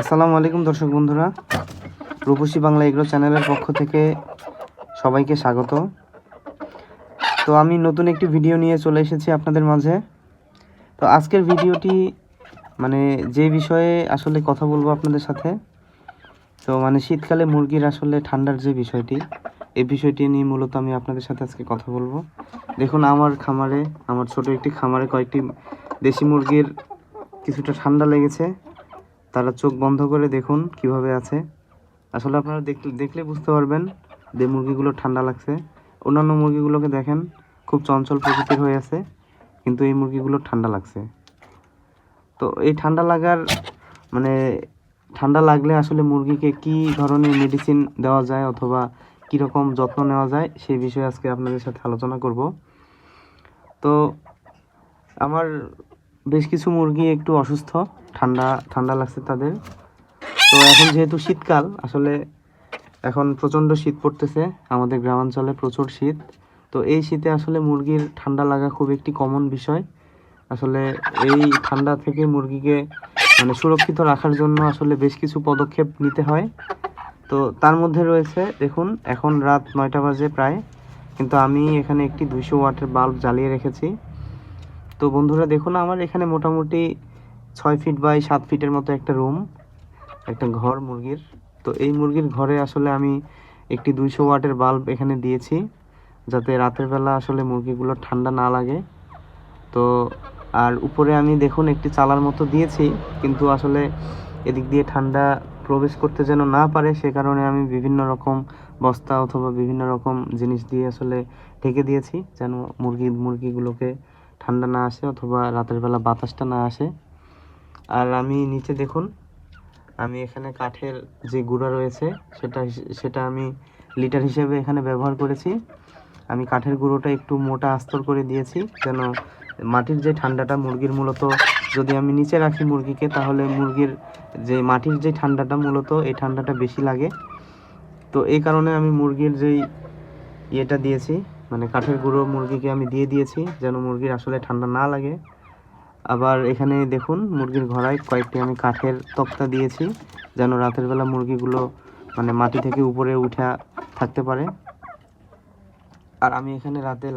আসসালামু আলাইকুম দর্শক বন্ধুরা, রূপসী বাংলা এগ্রো চ্যানেলের পক্ষ থেকে সবাইকে স্বাগত। তো আমি নতুন একটি ভিডিও নিয়ে চলে এসেছি আপনাদের মাঝে। তো আজকের ভিডিওটি যে বিষয়ে আসলে কথা বলবো আপনাদের সাথে, তো শীতকালে মুরগির আসলে ঠান্ডার যে বিষয়টি, এই বিষয়টি নিয়ে মূলত আমি আপনাদের সাথে আজকে কথা বলবো। দেখুন, আমার ছোট একটি খামারে কয়েকটি দেশি মুরগির কিছুটা ঠান্ডা লেগেছে। তারা চোখ বন্ধ করে দেখুন কিভাবে আছে। আসলে আপনারা দেখলে বুঝতে পারবেন যে মুরগিগুলো ঠান্ডা লাগছে। অন্যান্য মুরগিগুলোকে দেখেন খুব চঞ্চল প্রকৃতির হয়ে আছে, কিন্তু এই মুরগিগুলো ঠান্ডা লাগছে। তো এই ঠান্ডা লাগলে আসলে মুরগিকে কি ধরনের মেডিসিন দেওয়া যায় অথবা কীরকম যত্ন নেওয়া যায় সেই বিষয়ে আজকে আপনাদের সাথে আলোচনা করব। তো আমার বেশ কিছু মুরগি একটু অসুস্থ, ঠান্ডা লাগছে তাদের। তো এখন যেহেতু শীতকাল, আসলে এখন প্রচণ্ড শীত পড়তেছে, আমাদের গ্রামাঞ্চলে প্রচুর শীত। তো এই শীতে আসলে মুরগির ঠান্ডা লাগা খুব একটি কমন বিষয়। আসলে এই ঠান্ডা থেকে মুরগিকে সুরক্ষিত রাখার জন্য আসলে বেশ কিছু পদক্ষেপ নিতে হয়। তো তার মধ্যে রয়েছে, দেখুন এখন রাত 9টা বাজে প্রায়, কিন্তু আমি এখানে একটি 200 ওয়াটের বাল্ব জ্বালিয়ে রেখেছি। তো বন্ধুরা দেখুন, আমার এখানে মোটামুটি 6 ফিট বাই 7 ফিটের মতো একটা রুম, একটা ঘর মুরগির। তো এই মুরগির ঘরে আসলে আমি একটি 200 ওয়াটের বাল্ব এখানে দিয়েছি, যাতে রাতের বেলা আসলে মুরগিগুলো ঠান্ডা না লাগে। তো আর উপরে আমি দেখুন একটি চালার মতো দিয়েছি, কিন্তু আসলে এদিক দিয়ে ঠান্ডা প্রবেশ করতে যেন না পারে, সে কারণে আমি বিভিন্ন রকম বস্তা অথবা বিভিন্ন রকম জিনিস দিয়ে আসলে ঢেকে দিয়েছি, যেন মুরগিগুলোকে ঠান্ডা না আসে অথবা রাতের বেলা বাতাসটা না আসে। আর আমি নিচে দেখুন, আমি এখানে কাঠের যে গুঁড়া রয়েছে সেটা আমি লিটার হিসেবে এখানে ব্যবহার করেছি। আমি কাঠের গুঁড়োটা একটু মোটা আস্তর করে দিয়েছি, যেন মাটির যে ঠান্ডাটা মুরগির মূলত যদি আমি নিচে রাখি মুরগিকে, তাহলে মুরগির যে মাটির যে ঠান্ডাটা মূলত এই ঠান্ডাটা বেশি লাগে। তো এই কারণে আমি মুরগির যেই ইয়েটা দিয়েছি, কাঠের গুঁড়ো মুরগিকে আমি দিয়ে দিয়েছি, যেন মুরগির আসলে ঠান্ডা না লাগে। আবার এখানে দেখুন মুরগির ঘরায় কয়েকটি আমি কাঠের তক্তা দিয়েছি, যেন রাতের বেলা মুরগিগুলো মাটি থেকে উপরে উঠে থাকতে পারে। আর আমি এখানে রাতে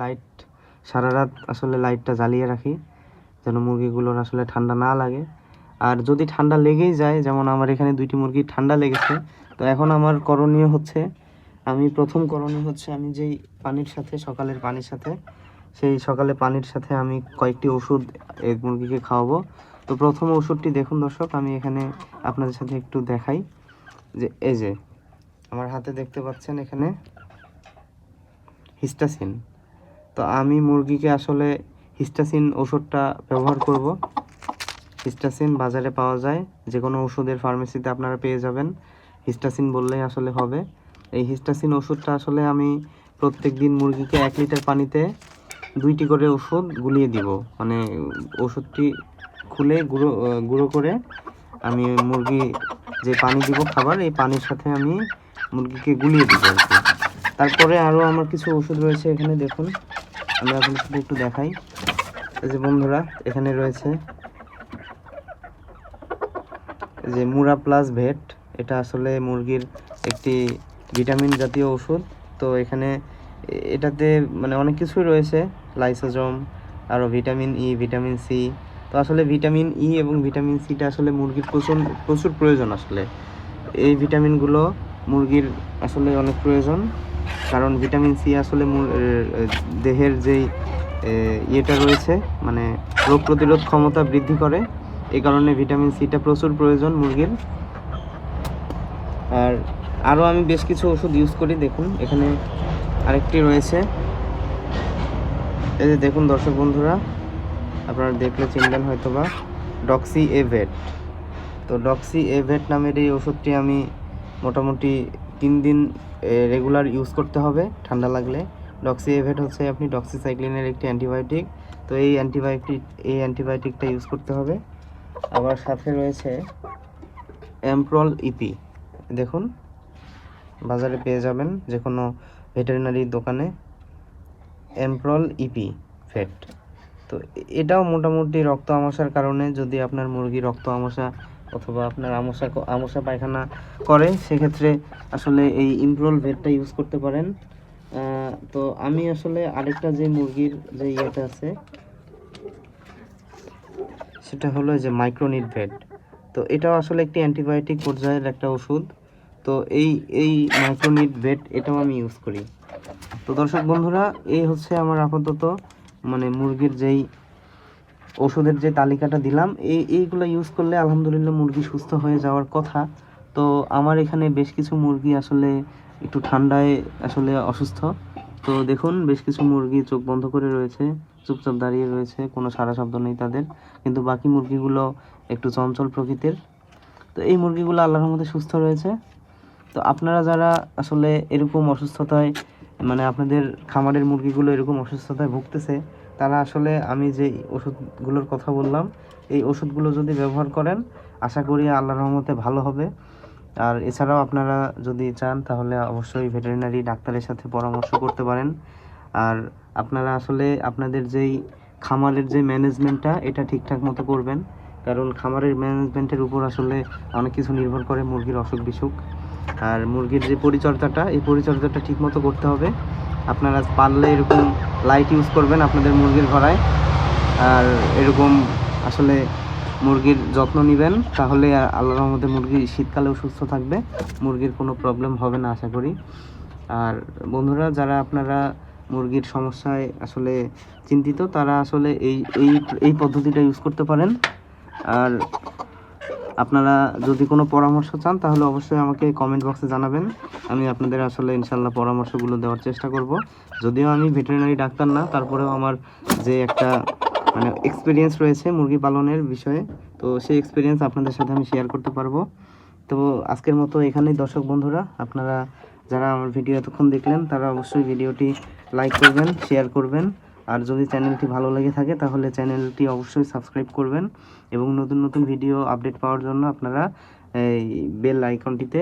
সারা রাত আসলে লাইটটা জ্বালিয়ে রাখি, যেন মুরগিগুলোর আসলে ঠান্ডা না লাগে। আর যদি ঠান্ডা লেগেই যায়, যেমন আমার এখানে 2টি মুরগির ঠান্ডা লেগেছে, তো এখন আমার প্রথম করণীয় হচ্ছে আমি যেই সকালের পানির সাথে সকালে পানির সাথে আমি কয়েকটি ওষুধ এই মুরগিকে খাওয়াবো। তো প্রথম ওষুধটি দেখুন দর্শক, আমি এখানে আপনাদের সাথে একটু দেখাই, যে এই যে আমার হাতে দেখতে পাচ্ছেন এখানে হিস্টাসিন। তো আমি মুরগিকে আসলে হিস্টাসিন ওষুধটা ব্যবহার করব। হিস্টাসিন বাজারে পাওয়া যায়, যে কোনো ওষুধের ফার্মেসিতে আপনারা পেয়ে যাবেন, হিস্টাসিন বললেই আসলে হবে। এই হিস্টাসিন ওষুধটা আসলে আমি প্রত্যেক দিন মুরগিকে 1 লিটার পানিতে 2টি করে ওষুধ গুলিয়ে দিব। ওষুধটি খুলে গুঁড়ো করে আমি মুরগি যে পানি দিব খাবার, এই পানির সাথে আমি মুরগিকে গুলিয়ে দিব আর কি। তারপরে আরও আমার কিছু ওষুধ রয়েছে এখানে, দেখুন আমি আপনাদের সাথে একটু দেখাই। এই যে বন্ধুরা, এখানে রয়েছে যে মুরা প্লাস ভেট, এটা আসলে মুরগির একটি ভিটামিন জাতীয় ওষুধ। তো এটাতে অনেক কিছুই রয়েছে, লাইসোজোম, আরও ভিটামিন ই, ভিটামিন সি। তো আসলে ভিটামিন ই এবং ভিটামিন সিটা আসলে মুরগির প্রচুর প্রয়োজন। আসলে এই ভিটামিনগুলো মুরগির আসলে অনেক প্রয়োজন, কারণ ভিটামিন সি আসলে দেহের যেই ইয়েটা রয়েছে, রোগ প্রতিরোধ ক্ষমতা বৃদ্ধি করে। এই কারণে ভিটামিন সিটা প্রচুর প্রয়োজন মুরগির। আর আরও আমি বেশ কিছু ওষুধ ইউজ করি, দেখুন এখানে আরেকটি রয়েছে, এই যে দেখুন দর্শক বন্ধুরা, আপনারা দেখলে চিনবেন হয়তোবা, ডক্সি এভেট। তো ডক্সি এভেট নামের এই ওষুধটি আমি মোটামুটি 3 দিন রেগুলার ইউজ করতে হবে ঠান্ডা লাগলে। ডক্সি এভেট হচ্ছে আপনি ডক্সিসাইক্লিনের একটি অ্যান্টিবায়োটিক। তো এই অ্যান্টিবায়োটিকটা ইউজ করতে হবে। আবার সাথে রয়েছে অ্যামপ্রল ইপি, দেখুন বাজারে পেয়ে যাবেন যে কোনো ভেটেরিনারি দোকানে, অ্যামপ্রল ইপি ফেট। তো এটাও মোটামুটি রক্ত আমাশার কারণে, যদি আপনার মুরগি রক্ত আমাশা অথবা আপনার আমসা পায়খানা করে, সেক্ষেত্রে আসলে এই ইমপ্রোল ভেটটা ইউজ করতে পারেন। তো আমি আসলে আরেকটা যে মুরগির যে ইয়েটা আছে সেটা হলো যে মাইক্রোনিট ভেট। তো এটাও আসলে একটি অ্যান্টিবায়োটিক পর্যায়ের একটা ওষুধ। তো এই মাইক্রোনিট ভেট এটাও আমি ইউজ করি। তো দর্শক বন্ধুরা, এই হচ্ছে আমার আপাতত মানে মুরগির যেই ওষুধের যে তালিকাটা দিলাম, এইগুলো ইউজ করলে আলহামদুলিল্লাহ মুরগি সুস্থ হয়ে যাওয়ার কথা। তো আমার এখানে বেশ কিছু মুরগি আসলে একটু ঠান্ডায় আসলে অসুস্থ। তো দেখুন, বেশ কিছু মুরগি চোখ বন্ধ করে রয়েছে, চুপচাপ দাঁড়িয়ে রয়েছে, কোনো সাড়া শব্দ নেই তাদের। কিন্তু বাকি মুরগিগুলো একটু চঞ্চল প্রকৃতির। তো এই মুরগিগুলো আল্লাহর রহমতে সুস্থ রয়েছে। তো আপনারা যারা আসলে এরকম অসুস্থতায় মানে আপনাদের খামারের মুরগিগুলো এরকম অসুস্থতায় ভুগতেছে, তারা আসলে আমি যে ওষুধগুলোর কথা বললাম, এই ওষুধগুলো যদি ব্যবহার করেন, আশা করি আল্লাহর রহমতে ভালো হবে। আর এছাড়াও আপনারা যদি চান তাহলে অবশ্যই ভেটেরিনারি ডাক্তারের সাথে পরামর্শ করতে পারেন। আর আপনারা আসলে আপনাদের যেই খামারের যে ম্যানেজমেন্টটা, এটা ঠিকঠাক মতো করবেন, কারণ খামারের ম্যানেজমেন্টের উপর আসলে অনেক কিছু নির্ভর করে মুরগির অসুখ বিসুখ। আর মুরগির যে পরিচর্যাটা, এই পরিচর্যাটা ঠিক মতো করতে হবে। আপনারা পারলে এরকম লাইট ইউজ করবেন আপনাদের মুরগির ঘরায়, আর এরকম আসলে মুরগির যত্ন নেবেন, তাহলে আল্লাহর রহমতে মুরগি শীতকালেও সুস্থ থাকবে, মুরগির কোনো প্রবলেম হবে না আশা করি। আর বন্ধুরা, যারা আপনারা মুরগির সমস্যায় আসলে চিন্তিত, তারা আসলে এই এই এই পদ্ধতিটা ইউজ করতে পারেন। আর আপনারা যদি কোনো পরামর্শ চান তাহলে অবশ্যই আমাকে কমেন্ট বক্সে জানাবেন। আমি আপনাদের আসলে ইনশাল্লাহ পরামর্শগুলো দেওয়ার চেষ্টা করব। যদিও আমি ভেটেরিনারি ডাক্তার না, তারপরেও আমার যে একটা মানে এক্সপিরিয়েন্স রয়েছে মুরগি পালনের বিষয়ে, তো সেই এক্সপিরিয়েন্স আপনাদের সাথে আমি শেয়ার করতে পারবো। তো আজকের মতো এখানেই দর্শক বন্ধুরা, আপনারা যারা আমার ভিডিও এতক্ষণ দেখলেন তারা অবশ্যই ভিডিওটি লাইক করবেন, শেয়ার করবেন। আর যদি চ্যানেলটি ভালো লেগে থাকে তাহলে চ্যানেলটি অবশ্যই সাবস্ক্রাইব করবেন, এবং নতুন নতুন ভিডিও আপডেট পাওয়ার জন্য আপনারা এই বেল আইকনটিতে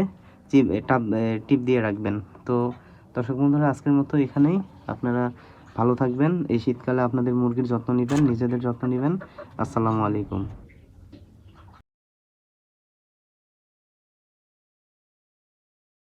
টিপ দিয়ে রাখবেন। তো দর্শক বন্ধুরা, আজকের মতো এখানেই। আপনারা ভালো থাকবেন, এই শীতকালে আপনাদের মুরগির যত্ন নেবেন, নিজেদের যত্ন নেবেন। আসসালামু আলাইকুম।